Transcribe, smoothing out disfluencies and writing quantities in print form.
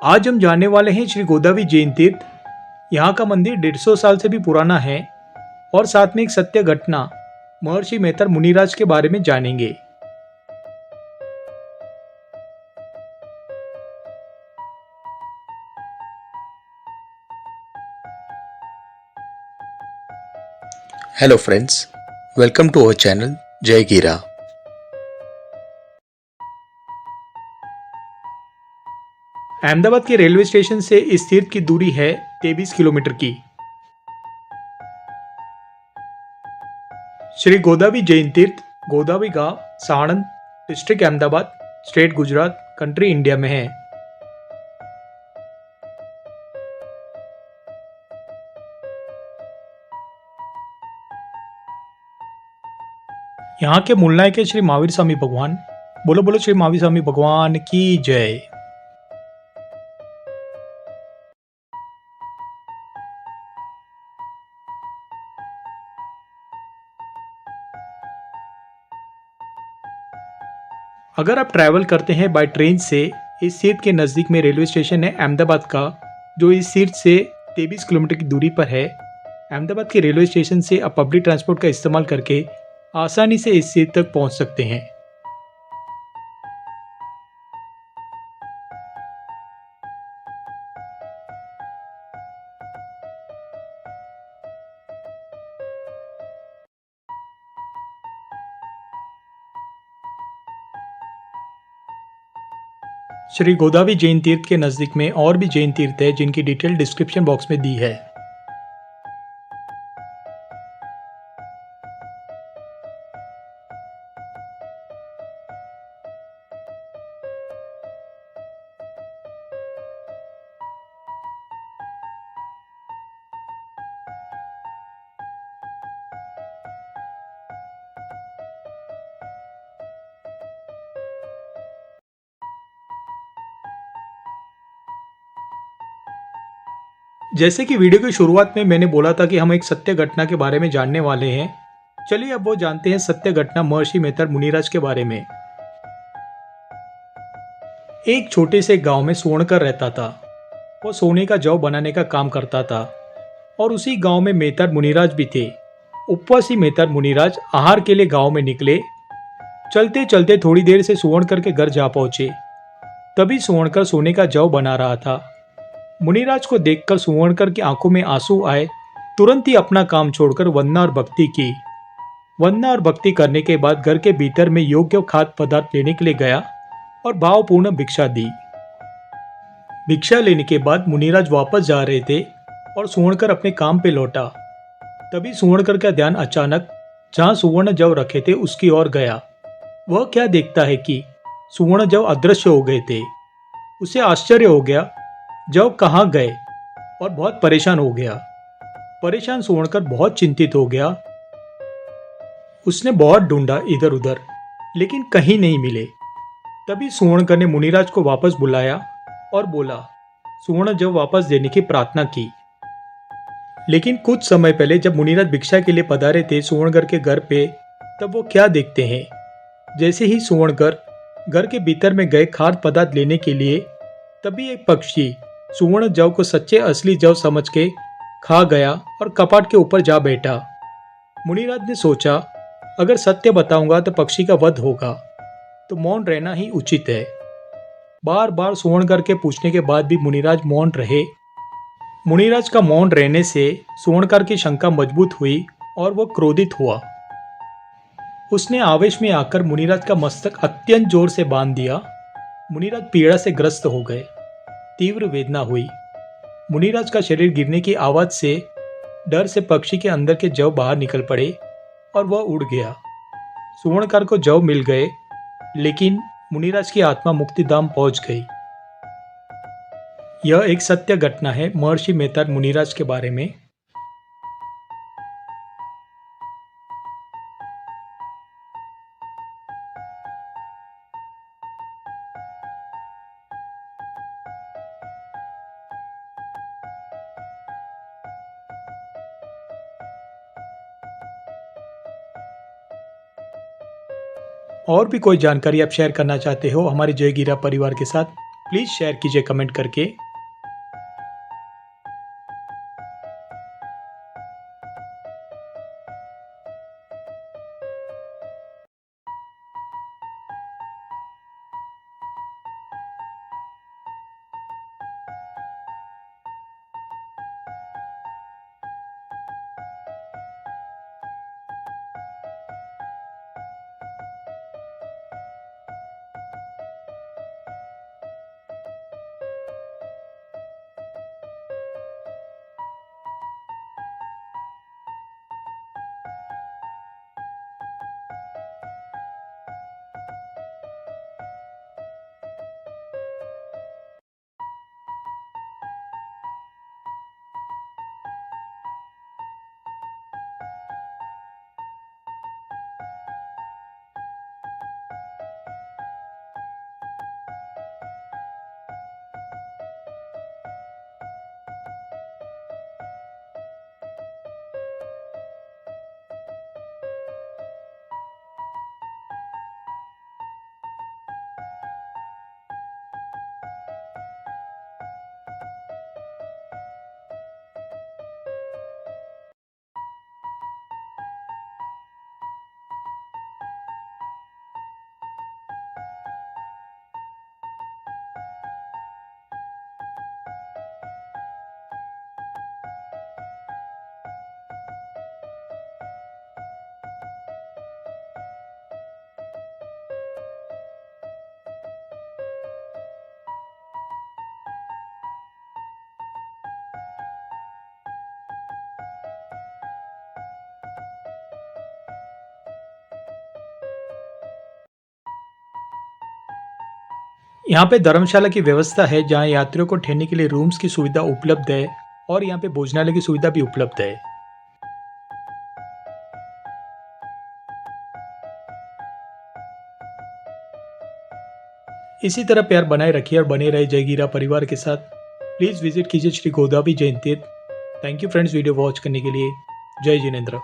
आज हम जानने वाले हैं श्री गोदावरी जैन तीर्थ। यहाँ का मंदिर 150 साल से भी पुराना है और साथ में एक सत्य घटना महर्षि मेहतर मुनिराज के बारे में जानेंगे। Hello friends, welcome to our channel Jai Gira. Ahmedabad के रेलवे स्टेशन से इस तीर्थ की दूरी है 23 किलोमीटर की। श्री गोदावरी जैन तीर्थ गोदावरी गांव, Sanand, district Ahmedabad, state Gujarat, country India में है। यहाँ के मूल नायक है श्री महावीर स्वामी भगवान। बोलो बोलो श्री महावीर स्वामी भगवान की जय। अगर आप ट्रैवल करते हैं बाय ट्रेन से, इस तीर्थ के नज़दीक में रेलवे स्टेशन है अहमदाबाद का, जो इस तीर्थ से 23 किलोमीटर की दूरी पर है। अहमदाबाद के रेलवे स्टेशन से आप पब्लिक ट्रांसपोर्ट का इस्तेमाल करके आसानी से इस तीर्थ तक पहुंच सकते हैं। श्री गोदावरी जैन तीर्थ के नज़दीक में और भी जैन तीर्थ है, जिनकी डिटेल डिस्क्रिप्शन बॉक्स में दी है। जैसे कि वीडियो की शुरुआत में मैंने बोला था कि हम एक सत्य घटना के बारे में जानने वाले हैं। चलिए अब वो जानते हैं सत्य घटना महर्षि मेहतर मुनिराज के बारे में। एक छोटे से गांव में सोनकर रहता था। वो सोने का जौ बनाने का काम करता था और उसी गांव में मेहतर मुनिराज भी थे। उपवासी मेहतर मुनिराज आहार के लिए गांव में निकले। चलते चलते थोड़ी देर से सुवर्णकर के घर जा पहुंचे। तभी सुवर्णकर सोने का जौ बना रहा था। मुनिराज को देखकर सुवर्णकर की आंखों में आंसू आए। तुरंत ही अपना काम छोड़कर वंदना और भक्ति की। वंदना और भक्ति करने के बाद घर के भीतर में योग्य खाद्य पदार्थ लेने के लिए गया और भावपूर्ण भिक्षा दी। भिक्षा लेने के बाद मुनिराज वापस जा रहे थे और सुवर्णकर अपने काम पे लौटा। तभी सुवर्णकर का ध्यान अचानक जहां सुवर्ण जव रखे थे उसकी ओर गया। वह क्या देखता है कि सुवर्ण जव अदृश्य हो गए थे। उसे आश्चर्य हो गया, जव कहाँ गए, और बहुत परेशान हो गया। परेशान सुवर्णकर बहुत चिंतित हो गया। उसने बहुत ढूंढा इधर उधर, लेकिन कहीं नहीं मिले। तभी सुवर्णकर ने मुनिराज को वापस बुलाया और बोला, सुवर्ण जव वापस देने की प्रार्थना की। लेकिन कुछ समय पहले जब मुनिराज भिक्षा के लिए पधारे थे सुवर्णकर के घर पे, तब वो क्या देखते हैं। जैसे ही सुवर्णकर घर के भीतर में गए खाद्य पदार्थ लेने के लिए, तभी एक पक्षी सुवर्ण जव को सच्चे असली जव समझ के खा गया और कपाट के ऊपर जा बैठा। मुनिराज ने सोचा, अगर सत्य बताऊंगा तो पक्षी का वध होगा, तो मौन रहना ही उचित है। बार बार सुवर्णकर के पूछने के बाद भी मुनिराज मौन रहे। मुनिराज का मौन रहने से सुवर्णकर की शंका मजबूत हुई और वह क्रोधित हुआ। उसने आवेश में आकर मुनिराज का मस्तक अत्यंत जोर से बांध दिया। मुनिराज पीड़ा से ग्रस्त हो गए। तीव्र वेदना हुई। मुनिराज का शरीर गिरने की आवाज से डर से पक्षी के अंदर के जव बाहर निकल पड़े और वह उड़ गया। सुवर्णकर को जव मिल गए, लेकिन मुनिराज की आत्मा मुक्तिधाम पहुंच गई। यह एक सत्य घटना है महर्षि मेहतर मुनिराज के बारे में। और भी कोई जानकारी आप शेयर करना चाहते हो हमारे जय गिरा परिवार के साथ, प्लीज़ शेयर कीजिए कमेंट करके। यहाँ पे धर्मशाला की व्यवस्था है जहाँ यात्रियों को ठहरने के लिए रूम्स की सुविधा उपलब्ध है और यहाँ पे भोजनालय की सुविधा भी उपलब्ध है। इसी तरह प्यार बनाए रखिए और बने रहे जयगीरा परिवार के साथ। प्लीज़ विजिट कीजिए श्री गोदावरी जैन तीर्थ। Thank you friends video watch करने के लिए। जय जिनेंद्र।